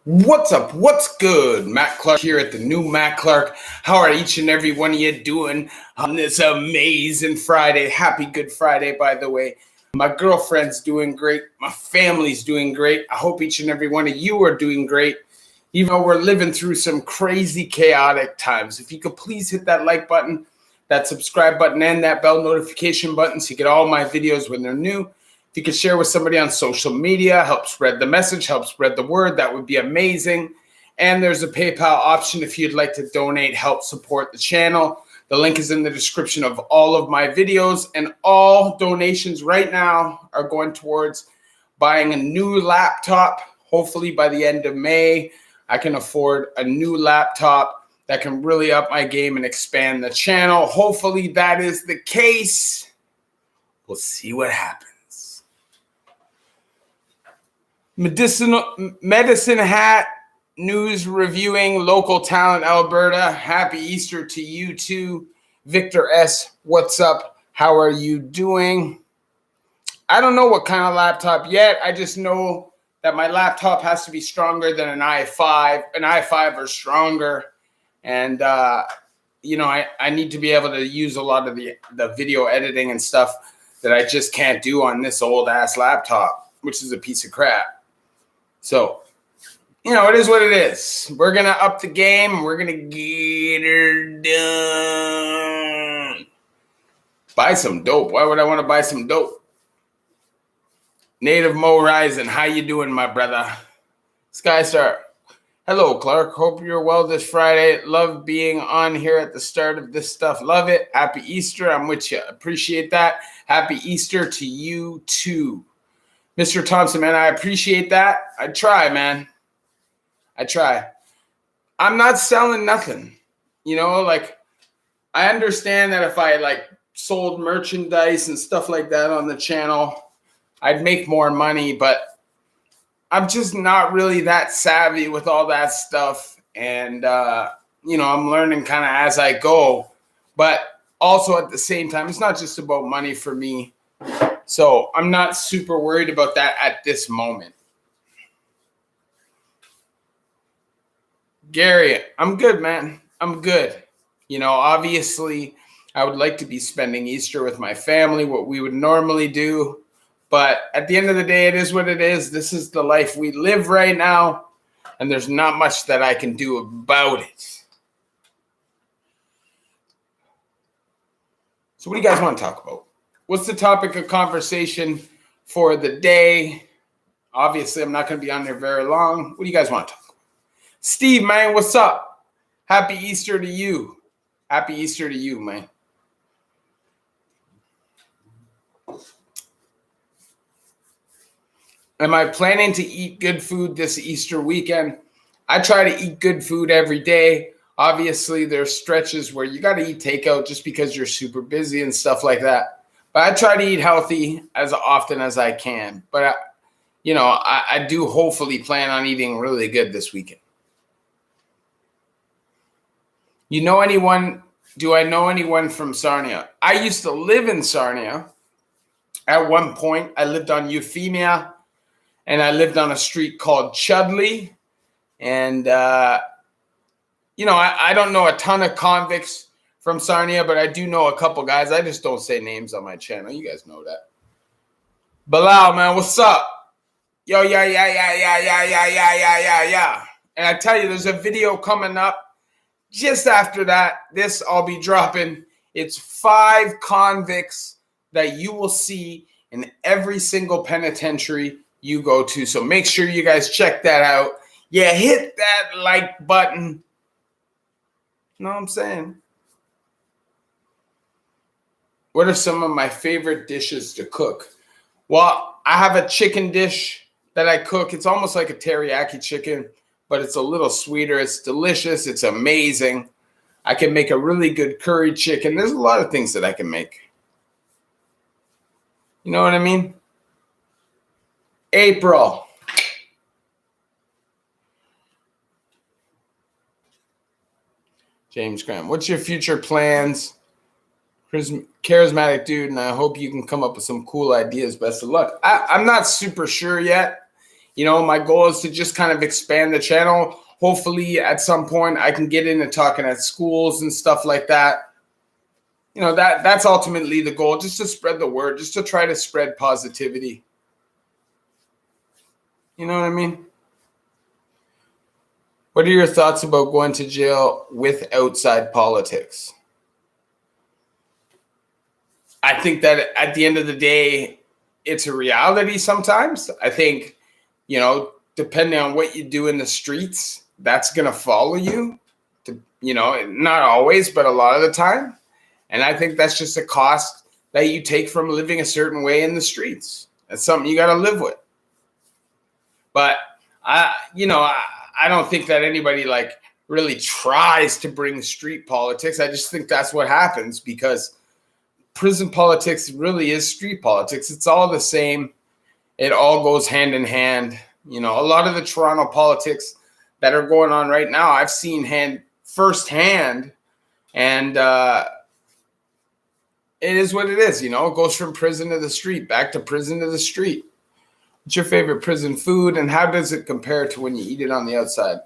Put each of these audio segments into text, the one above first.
What's up? What's good? Matt Clark here at the new Matt Clark. How are each and every one of you doing on this amazing Friday? Happy Good Friday, by the way. My girlfriend's doing great. My family's doing great. I hope each and every one of you are doing great, even though we're living through some crazy, chaotic times. If you could please hit that like button, that subscribe button, and that bell notification button so you get all my videos when they're new. If you could share with somebody on social media, help spread the message, help spread the word, that would be amazing. And there's a PayPal option if you'd like to donate, help support the channel. The link is in the description of all of my videos, and all donations right now are going towards buying a new laptop. Hopefully by the end of May, I can afford a new laptop that can really up my game and expand the channel. Hopefully that is the case. We'll see what happens. Medicine Hat News reviewing local talent, Alberta. Happy Easter to you too. Victor S., what's up? How are you doing? I don't know what kind of laptop yet. I just know that my laptop has to be stronger than an i5. An i5 or stronger. And, I need to be able to use a lot of the video editing and stuff that I just can't do on this old-ass laptop, which is a piece of crap. So, it is what it is. We're going to up the game. We're going to get her done. Buy some dope. Why would I want to buy some dope? Native Mo Rising. How you doing, my brother? Skystar. Hello, Clark. Hope you're well this Friday. Love being on here at the start of this stuff. Love it. Happy Easter. I'm with you. Appreciate that. Happy Easter to you, too. Mr. Thompson, man, I appreciate that. I try, man. I try. I'm not selling nothing. I understand that if I sold merchandise and stuff like that on the channel, I'd make more money, but I'm just not really that savvy with all that stuff. And, I'm learning kind of as I go. But also at the same time, it's not just about money for me. So I'm not super worried about that at this moment. Gary, I'm good, man. I'm good. Obviously, I would like to be spending Easter with my family, what we would normally do. But at the end of the day, it is what it is. This is the life we live right now, and there's not much that I can do about it. So what do you guys want to talk about? What's the topic of conversation for the day? Obviously, I'm not going to be on there very long. What do you guys want to talk about? Steve, man, what's up? Happy Easter to you. Happy Easter to you, man. Am I planning to eat good food this Easter weekend? I try to eat good food every day. Obviously, there's stretches where you got to eat takeout just because you're super busy and stuff like that. But I try to eat healthy as often as I can. But, I do hopefully plan on eating really good this weekend. Do I know anyone from Sarnia? I used to live in Sarnia. At one point, I lived on Euphemia, and I lived on a street called Chudley. And, I don't know a ton of convicts from Sarnia, but I do know a couple guys. I just don't say names on my channel. You guys know that. Bilal, man, what's up? Yo, yeah. And I tell you, there's a video coming up just after that. This I'll be dropping. It's 5 convicts that you will see in every single penitentiary you go to. So make sure you guys check that out. Yeah, hit that like button. You know what I'm saying? What are some of my favorite dishes to cook? Well, I have a chicken dish that I cook. It's almost like a teriyaki chicken, but it's a little sweeter. It's delicious. It's amazing. I can make a really good curry chicken. There's a lot of things that I can make. You know what I mean? April. James Graham. What's your future plans? Charismatic dude, and I hope you can come up with some cool ideas. Best of luck. I'm not super sure yet. My goal is to just kind of expand the channel. Hopefully at some point I can get into talking at schools and stuff like that. That's ultimately the goal, just to spread the word, just to try to spread positivity. You know what I mean? What are your thoughts about going to jail with outside politics? I think that at the end of the day, it's a reality sometimes. I think, depending on what you do in the streets, that's going to follow you, not always, but a lot of the time. And I think that's just a cost that you take from living a certain way in the streets. That's something you got to live with. But I don't think that anybody really tries to bring street politics. I just think that's what happens, because prison politics really is street politics. It's all the same. It all goes hand in hand. A lot of the Toronto politics that are going on right now, I've seen firsthand, and it is what it is. It goes from prison to the street, back to prison to the street. What's your favorite prison food, and how does it compare to when you eat it on the outside?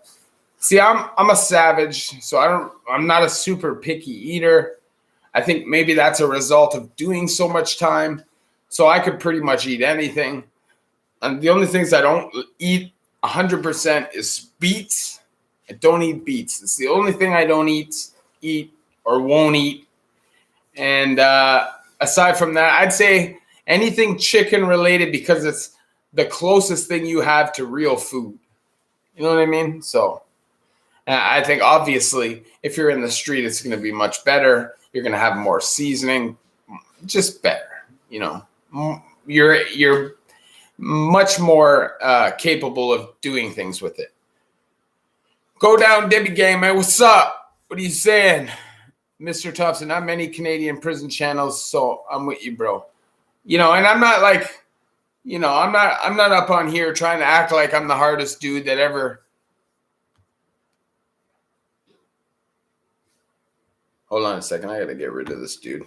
See, I'm a savage, so I'm not a super picky eater. I think maybe that's a result of doing so much time. So I could pretty much eat anything. And the only things I don't eat 100% is beets. I don't eat beets. It's the only thing I don't eat or won't eat. And aside from that, I'd say anything chicken related, because it's the closest thing you have to real food. You know what I mean? So I think obviously if you're in the street, it's going to be much better. You're going to have more seasoning, just better. You're much more capable of doing things with it. Go down, Debbie Gang, man. What's up? What are you saying? Mr. Thompson, not many Canadian prison channels, so I'm with you, bro. And I'm not I'm not up on here trying to act like I'm the hardest dude that ever. Hold on a second. I got to get rid of this dude.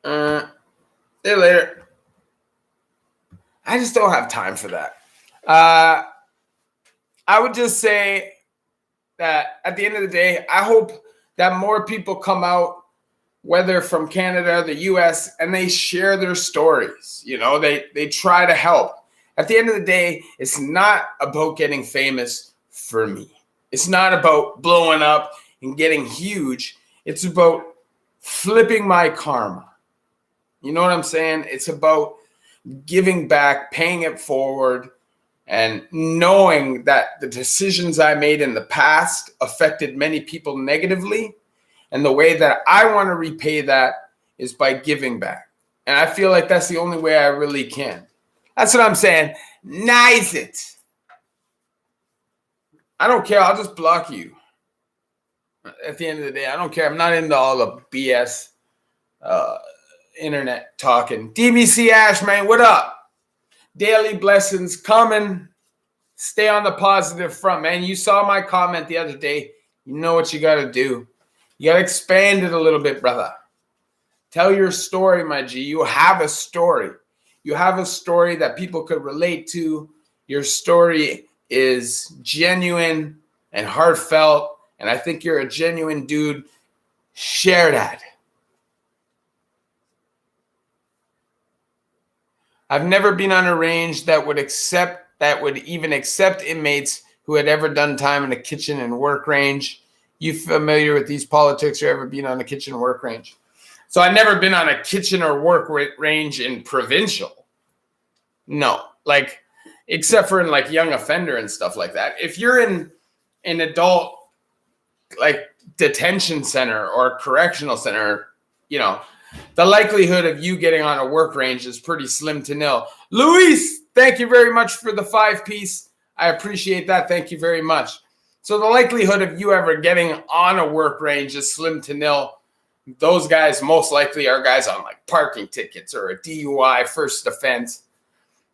See you later. I just don't have time for that. I would just say that at the end of the day, I hope that more people come out, whether from Canada, the US, and they share their stories. They try to help. At the end of the day, it's not about getting famous for me. It's not about blowing up and getting huge. It's about flipping my karma. You know what I'm saying? It's about giving back, paying it forward, and knowing that the decisions I made in the past affected many people negatively. And the way that I want to repay that is by giving back. And I feel like that's the only way I really can. That's what I'm saying. Nice it. I don't care. I'll just block you. At the end of the day, I don't care. I'm not into all the BS internet talking. DBC Ash, man, what up? Daily blessings coming. Stay on the positive front, man. You saw my comment the other day. You know what you got to do. You got to expand it a little bit, brother. Tell your story, my G. You have a story. You have a story that people could relate to. Your story is genuine and heartfelt, and I think you're a genuine dude. Share that. I've never been on a range that would even accept inmates who had ever done time in a kitchen and work range. You familiar with these politics or ever been on a kitchen or work range? So I've never been on a kitchen or work range in provincial. No, except for in young offender and stuff like that. If you're in an adult detention center or correctional center, the likelihood of you getting on a work range is pretty slim to nil. Luis, thank you very much for the 5-piece. I appreciate that. Thank you very much. So the likelihood of you ever getting on a work range is slim to nil. Those guys most likely are guys on parking tickets or a DUI, first offense.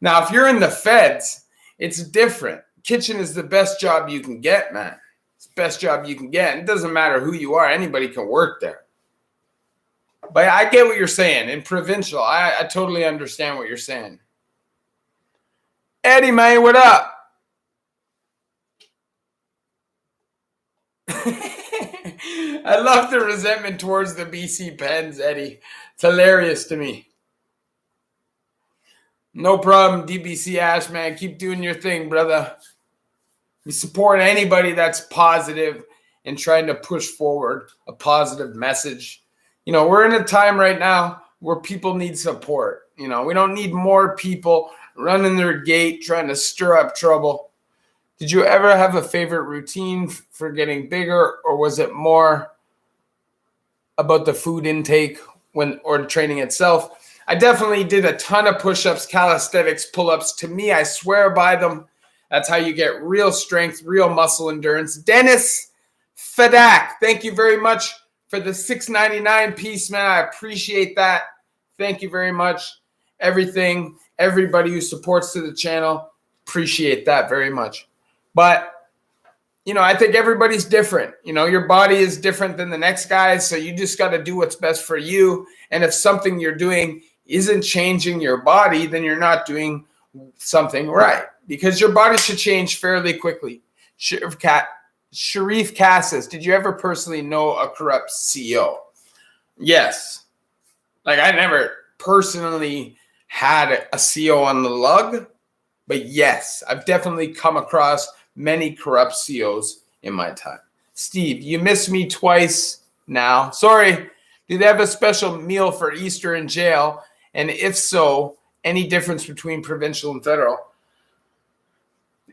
Now, if you're in the feds, it's different. Kitchen is the best job you can get, man. It's the best job you can get. It doesn't matter who you are. Anybody can work there. But I get what you're saying. In provincial, I totally understand what you're saying. Eddie, man, what up? I love the resentment towards the BC Pens, Eddie. It's hilarious to me. No problem, DBC Ash, man. Keep doing your thing, brother. We support anybody that's positive and trying to push forward a positive message. We're in a time right now where people need support. We don't need more people running their gate trying to stir up trouble. Did you ever have a favorite routine for getting bigger, or was it more about the food intake or the training itself? I definitely did a ton of push-ups, calisthenics, pull-ups. To me, I swear by them. That's how you get real strength, real muscle endurance. Dennis Fadak, thank you very much for the $6.99 piece, man. I appreciate that. Thank you very much. Everybody who supports to the channel, appreciate that very much. But I think everybody's different. Your body is different than the next guy's, so you just got to do what's best for you. And if something you're doing isn't changing your body, then you're not doing something right, because your body should change fairly quickly. Sharif Cassis, did you ever personally know a corrupt CEO? Yes. I never personally had a CEO on the lug, but yes, I've definitely come across many corrupt CEOs in my time. Steve, you missed me twice now. Sorry. Do they have a special meal for Easter in jail? And if so, any difference between provincial and federal?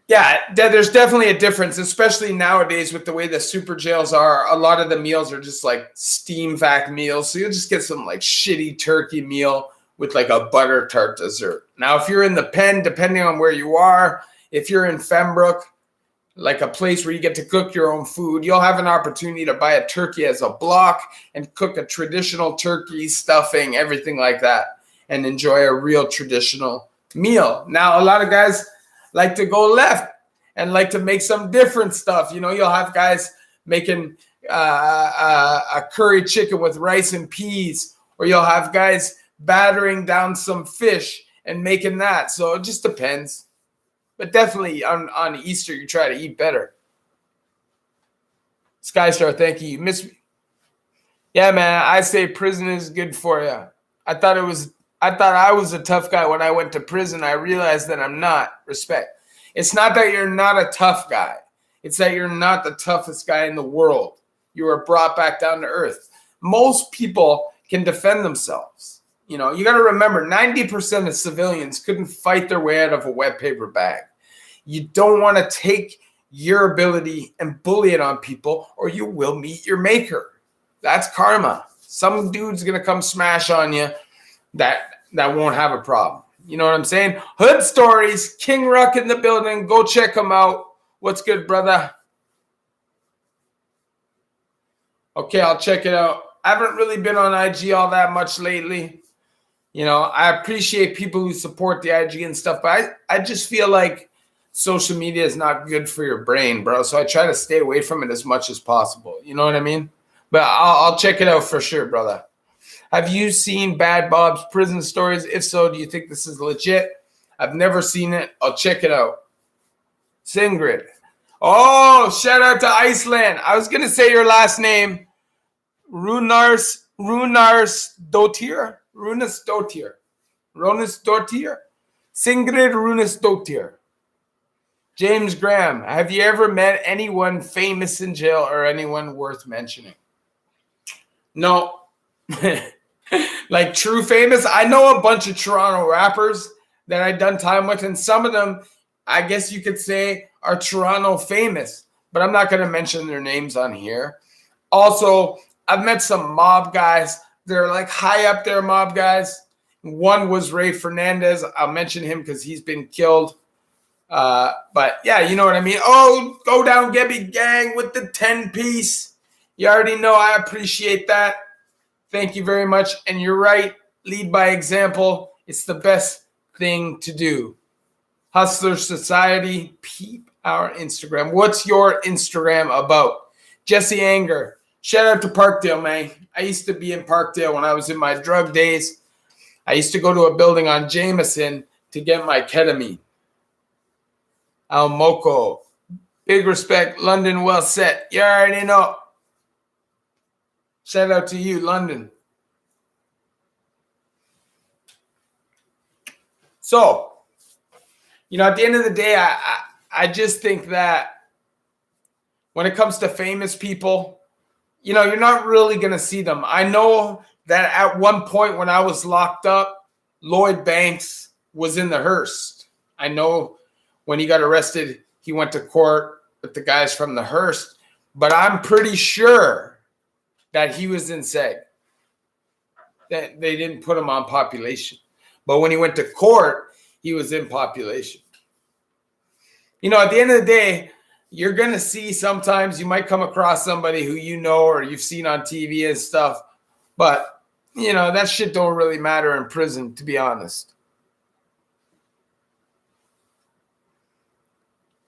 Yeah, there's definitely a difference, especially nowadays with the way the super jails are. A lot of the meals are just like steam vac meals. So you'll just get some shitty turkey meal with a butter tart dessert. Now, if you're in the pen, depending on where you are, if you're in Fembrook, a place where you get to cook your own food, you'll have an opportunity to buy a turkey as a block and cook a traditional turkey, stuffing, everything like that, and enjoy a real traditional meal. Now, a lot of guys like to go left and like to make some different stuff. You'll have guys making a curry chicken with rice and peas, or you'll have guys battering down some fish and making that. So it just depends. But definitely on Easter, you try to eat better. Skystar, thank you. You miss me. Yeah, man, I say prison is good for you. I thought I was a tough guy when I went to prison. I realized that I'm not. Respect. It's not that you're not a tough guy. It's that you're not the toughest guy in the world. You were brought back down to earth. Most people can defend themselves. You got to remember, 90% of civilians couldn't fight their way out of a wet paper bag. You don't want to take your ability and bully it on people, or you will meet your maker. That's karma. Some dude's going to come smash on you that won't have a problem. You know what I'm saying? Hood Stories, King Ruck in the building. Go check him out. What's good, brother? Okay, I'll check it out. I haven't really been on IG all that much lately. I appreciate people who support the IG and stuff, but I just feel like social media is not good for your brain, bro. So I try to stay away from it as much as possible. You know what I mean? But I'll check it out for sure, brother. Have you seen Bad Bob's Prison Stories? If so, do you think this is legit? I've never seen it. I'll check it out. Singrid. Oh, shout out to Iceland. I was going to say your last name. Runars Dotir. Runas Dotir. Singrid Runas Dotir. James Graham. Have you ever met anyone famous in jail or anyone worth mentioning? No. True famous? I know a bunch of Toronto rappers that I've done time with, and some of them, I guess you could say, are Toronto famous, but I'm not going to mention their names on here. Also, I've met some mob guys. They're high up there mob guys. One was Ray Fernandez. I'll mention him because he's been killed. But yeah, you know what I mean? Oh, go down Gebby Gang with the 10-piece. You already know I appreciate that. Thank you very much. And you're right. Lead by example. It's the best thing to do. Hustler Society. Peep our Instagram. What's your Instagram about? Jesse Anger. Shout out to Parkdale, man. I used to be in Parkdale when I was in my drug days. I used to go to a building on Jameson to get my ketamine. Almoco. Big respect. London, well set. You already know. Shout out to you, London. So, at the end of the day, I just think that when it comes to famous people, you're not really going to see them. I know that at one point when I was locked up, Lloyd Banks was in the Hearst. I know when he got arrested, he went to court with the guys from the Hearst, but I'm pretty sure that he was in SEG. That they didn't put him on population. But when he went to court, he was in population. At the end of the day, you're going to see sometimes you might come across somebody who or you've seen on TV and stuff. But, that shit don't really matter in prison, to be honest.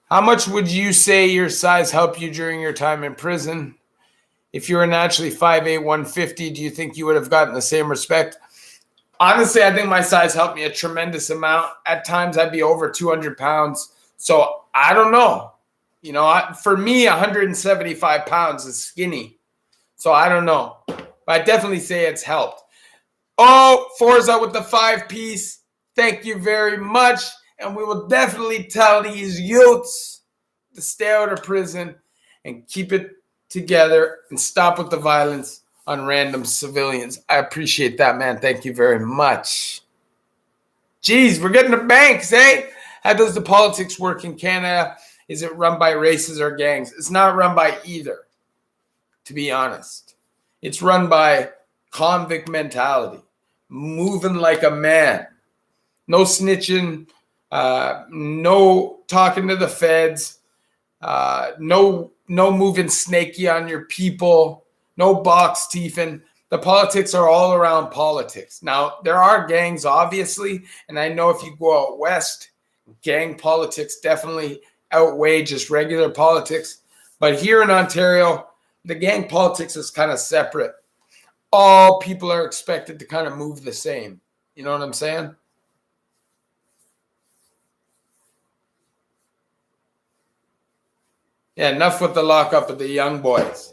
How much would you say your size helped you during your time in prison? If you were naturally 5'8", 150, do you think you would have gotten the same respect? Honestly, I think my size helped me a tremendous amount. At times, I'd be over 200 pounds. So, I don't know. For me, 175 pounds is skinny. So, I don't know. But I definitely say it's helped. Oh, Forza with the 5-piece. Thank you very much. And we will definitely tell these youths to stay out of prison and keep it together and stop with the violence on random civilians. I appreciate that, man. Thank you very much. Jeez, we're getting the banks, eh? How does the politics work in Canada? Is it run by races or gangs? It's not run by either, to be honest. It's run by convict mentality, moving like a man. No snitching, no talking to the feds, no moving snaky on your people, no box teething. The politics are all around politics. Now, there are gangs, obviously, and I know if you go out west, gang politics definitely outweigh just regular politics. But here in Ontario, the gang politics is kind of separate. All people are expected to kind of move the same. You know what I'm saying? Yeah, enough with the lockup of the young boys.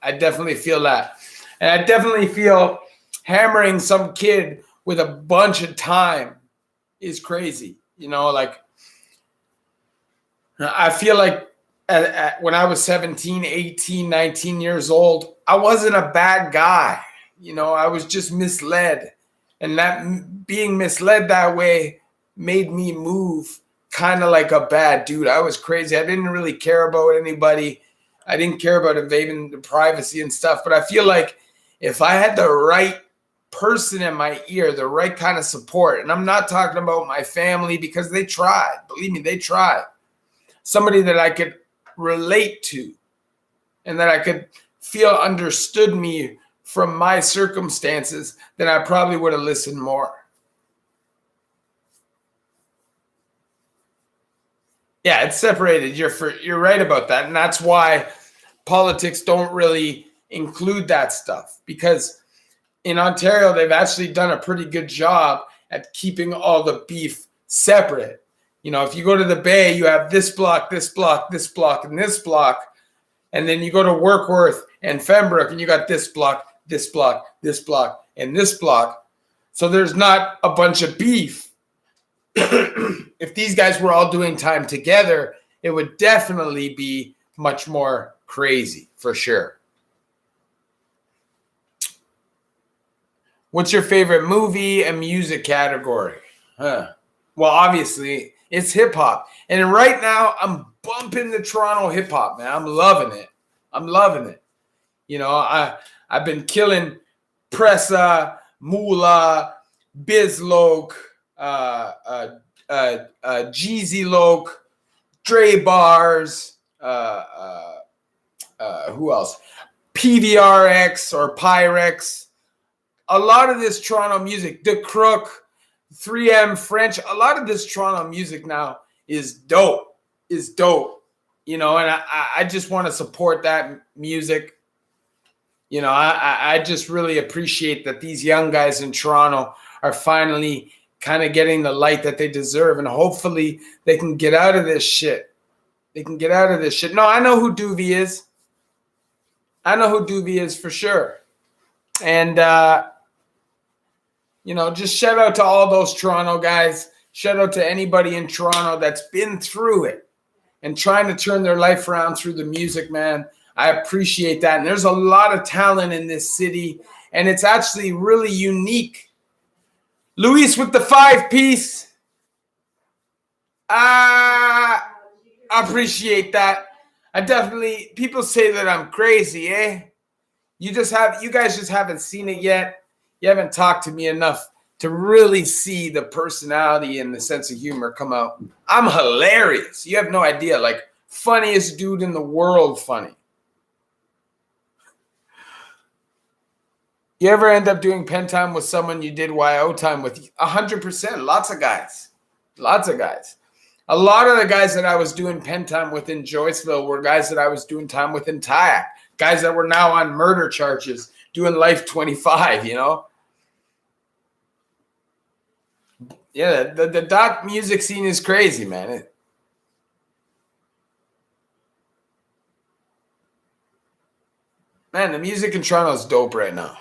I definitely feel that. And I definitely feel hammering some kid with a bunch of time is crazy. I feel like when I was 17, 18, 19 years old, I wasn't a bad guy. I was just misled. And that being misled that way made me move kind of like a bad dude. I was crazy. I didn't really care about anybody. I didn't care about invading the privacy and stuff. But I feel like if I had the right person in my ear, the right kind of support, and I'm not talking about my family because they tried. Believe me, they tried. Somebody that I could relate to and that I could feel understood me from my circumstances, then I probably would have listened more. Yeah, it's separated. You're right about that. And that's why politics don't really include that stuff. Because in Ontario, they've actually done a pretty good job at keeping all the beef separate. If you go to the Bay, you have this block, this block, this block, and this block. And then you go to Workworth and Fembrook, and you got this block, this block, this block, and this block. So there's not a bunch of beef. If these guys were all doing time together, it would definitely be much more crazy, for sure. What's your favorite movie and music category? Well, obviously, it's hip-hop. And right now, I'm bumping the Toronto hip-hop, man. I'm loving it. I've been killing Pressa, Moolah, Bizloke, Jeezy Loke, Dre Bars, who else? PVRX or Pyrex. A lot of this Toronto music, The Crook, 3M French, a lot of this Toronto music now is dope. And I just want to support that music. I just really appreciate that these young guys in Toronto are finally kind of getting the light that they deserve, and hopefully they can get out of this shit. They can get out of this shit. No, I know who Doobie is. I know who Doobie is for sure. And, just shout out to all those Toronto guys. Shout out to anybody in Toronto that's been through it and trying to turn their life around through the music, man. I appreciate that. And there's a lot of talent in this city, and it's actually really unique. Luis with the 5-piece. I appreciate that. People say that I'm crazy, eh? You guys just haven't seen it yet. You haven't talked to me enough to really see the personality and the sense of humor come out. I'm hilarious. You have no idea. Like, funniest dude in the world funny. You ever end up doing pen time with someone you did YO time with? 100%. Lots of guys. A lot of the guys that I was doing pen time with in Joyceville were guys that I was doing time with in Tyack. Guys that were now on murder charges, doing life 25, Yeah, the doc music scene is crazy, man. Man, the music in Toronto is dope right now.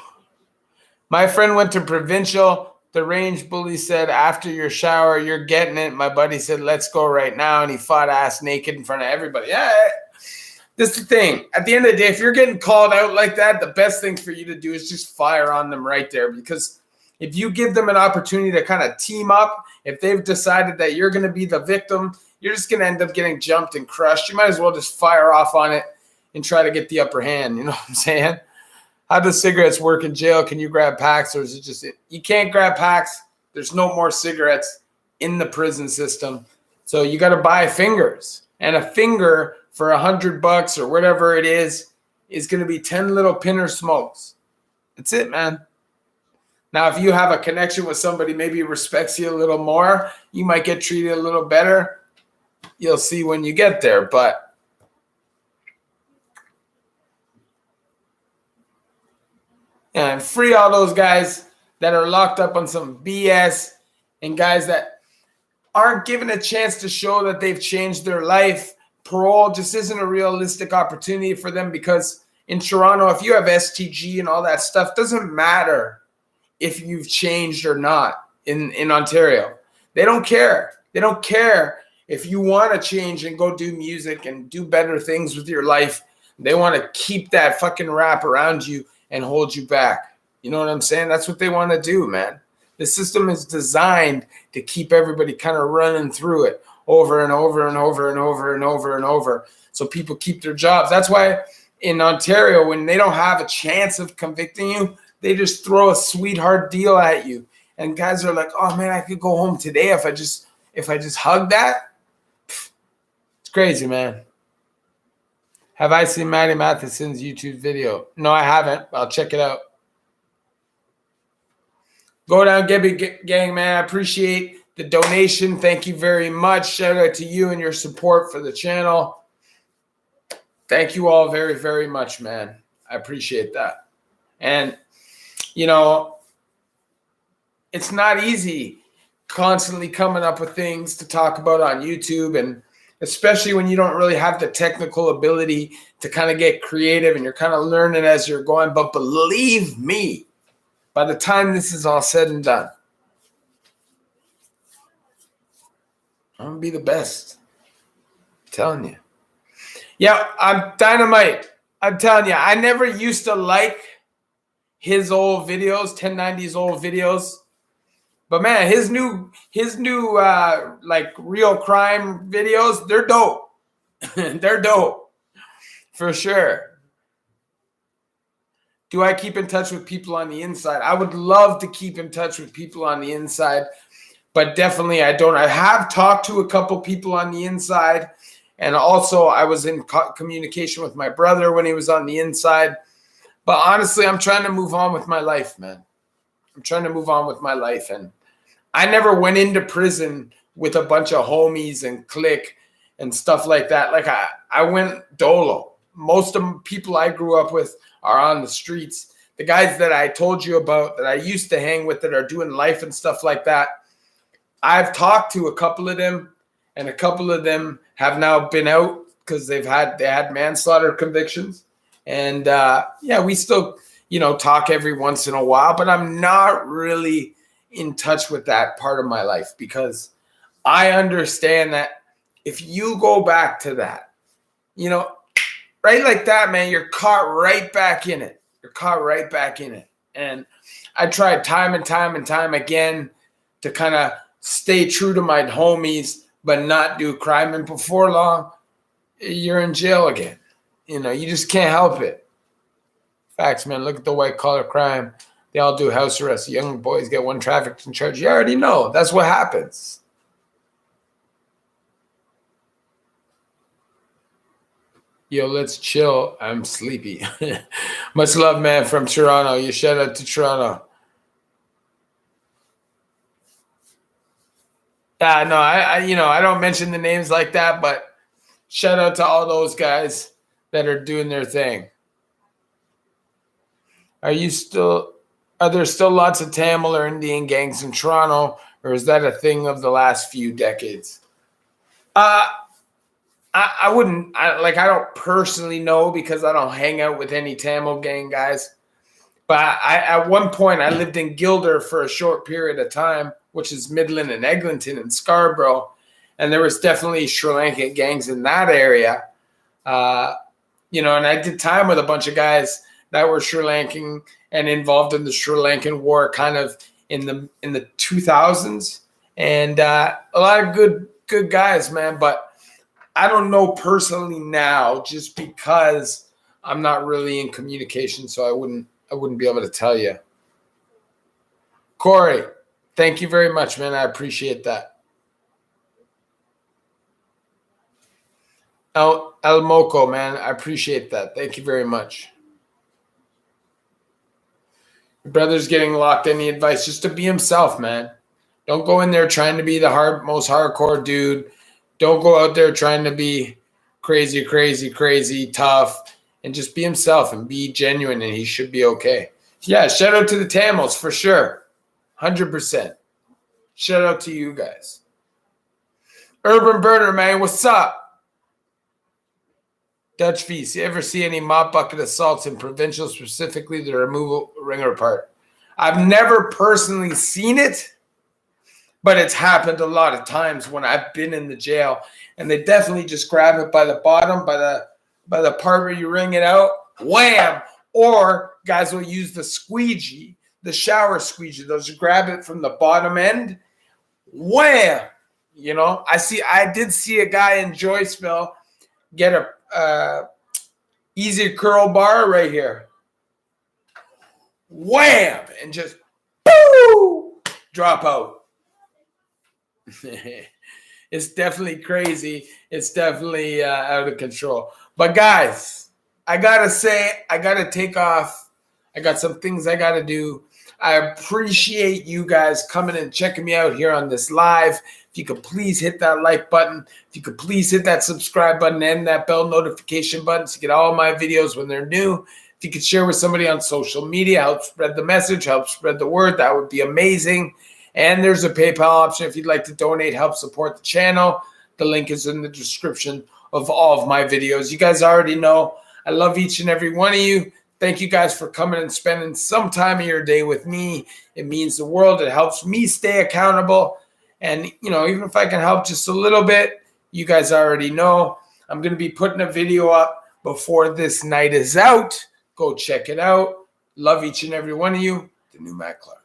My friend went to Provincial. The range bully said, after your shower, you're getting it. My buddy said, let's go right now. And he fought ass naked in front of everybody. Yeah, this is the thing. At the end of the day, if you're getting called out like that, the best thing for you to do is just fire on them right there. Because if you give them an opportunity to kind of team up, if they've decided that you're going to be the victim, you're just going to end up getting jumped and crushed. You might as well just fire off on it and try to get the upper hand. You know what I'm saying? How does cigarettes work in jail? Can you grab packs, or is it just you can't grab packs? There's no more cigarettes in the prison system. So you got to buy fingers. And a finger for $100 or whatever it is going to be 10 little pinner smokes. That's it, man. Now, if you have a connection with somebody, maybe respects you a little more, you might get treated a little better. You'll see when you get there. But and free all those guys that are locked up on some BS and guys that aren't given a chance to show that they've changed their life. Parole just isn't a realistic opportunity for them, because in Toronto, if you have STG and all that stuff, doesn't matter if you've changed or not in Ontario. They don't care. They don't care if you want to change and go do music and do better things with your life. They want to keep that fucking rap around you and hold you back. You know what I'm saying? That's what they want to do, man. The system is designed to keep everybody kind of running through it over and over and over and over and over and over, so people keep their jobs. That's why in Ontario, when they don't have a chance of convicting you, they just throw a sweetheart deal at you. And guys are like, oh man, I could go home today if I just hug that. It's crazy, man. Have I seen Matty Matheson's YouTube video? No, I haven't. I'll check it out. Go down, Gibby Gang, man. I appreciate the donation. Thank you very much. Shout out to you and your support for the channel. Thank you all very, very much, man. I appreciate that. And, it's not easy constantly coming up with things to talk about on YouTube, and especially when you don't really have the technical ability to kind of get creative and you're kind of learning as you're going. But believe me, by the time this is all said and done, I'm going to be the best. I'm telling you. Yeah, I'm Dynamite. I'm telling you, I never used to like his old videos, 1090's old videos. But man, his new like real crime videos, they're dope. They're dope. For sure. Do I keep in touch with people on the inside? I would love to keep in touch with people on the inside, but definitely I don't. I have talked to a couple people on the inside, and also I was in communication with my brother when he was on the inside. But honestly, I'm trying to move on with my life, man. I'm trying to move on with my life, and I never went into prison with a bunch of homies and clique and stuff like that. Like I went dolo. Most of the people I grew up with are on the streets. The guys that I told you about that I used to hang with that are doing life and stuff like that, I've talked to a couple of them, and a couple of them have now been out because they had manslaughter convictions. And we still, talk every once in a while, but I'm not really in touch with that part of my life because I understand that if you go back to that, right like that, man, you're caught right back in it. You're caught right back in it. And I tried time and time and time again to kind of stay true to my homies, but not do crime. And before long, you're in jail again. You just can't help it. Facts, man. Look at the white collar crime. They all do house arrest. Young boys get one trafficking charge. You already know. That's what happens. Yo, let's chill. I'm sleepy. Much love, man, from Toronto. You shout out to Toronto. No, I don't mention the names like that, but shout out to all those guys that are doing their thing. Are there still lots of Tamil or Indian gangs in Toronto, or is that a thing of the last few decades? I wouldn't, I don't personally know because I don't hang out with any Tamil gang guys. But at one point, I lived in Gilder for a short period of time, which is Midland and Eglinton and Scarborough. And there was definitely Sri Lankan gangs in that area. And I did time with a bunch of guys that were Sri Lankan and involved in the Sri Lankan war kind of in the 2000s. And a lot of good guys, man. But I don't know personally now just because I'm not really in communication, so I wouldn't be able to tell you. Corey, thank you very much, man. I appreciate that. El Moco, man, I appreciate that. Thank you very much. Your brother's getting locked. Any advice? Just to be himself, man. Don't go in there trying to be the most hardcore dude. Don't go out there trying to be crazy, tough, and just be himself and be genuine, and he should be okay. Yeah, shout out to the Tamils for sure. 100%. Shout out to you guys. Urban Burner, man, what's up? Dutch Feast, you ever see any mop bucket assaults in provincial, specifically the removal ringer part? I've never personally seen it, but it's happened a lot of times when I've been in the jail, and they definitely just grab it by the bottom, by the part where you wring it out, wham! Or guys will use the squeegee, the shower squeegee. They'll just grab it from the bottom end, wham! I did see a guy in Joyceville get a easy curl bar right here, wham! And just boo! Drop out. It's definitely crazy. It's definitely out of control. But guys, I gotta say, I gotta take off. I got some things I gotta do. I appreciate you guys coming and checking me out here on this live. If you could please hit that like button. If you could please hit that subscribe button and that bell notification button to get all my videos when they're new. If you could share with somebody on social media, help spread the message, help spread the word, that would be amazing. And there's a PayPal option if you'd like to donate, help support the channel. The link is in the description of all of my videos. You guys already know I love each and every one of you. Thank you guys for coming and spending some time of your day with me. It means the world. It helps me stay accountable. And, even if I can help just a little bit, you guys already know I'm going to be putting a video up before this night is out. Go check it out. Love each and every one of you. The new Matt Clark.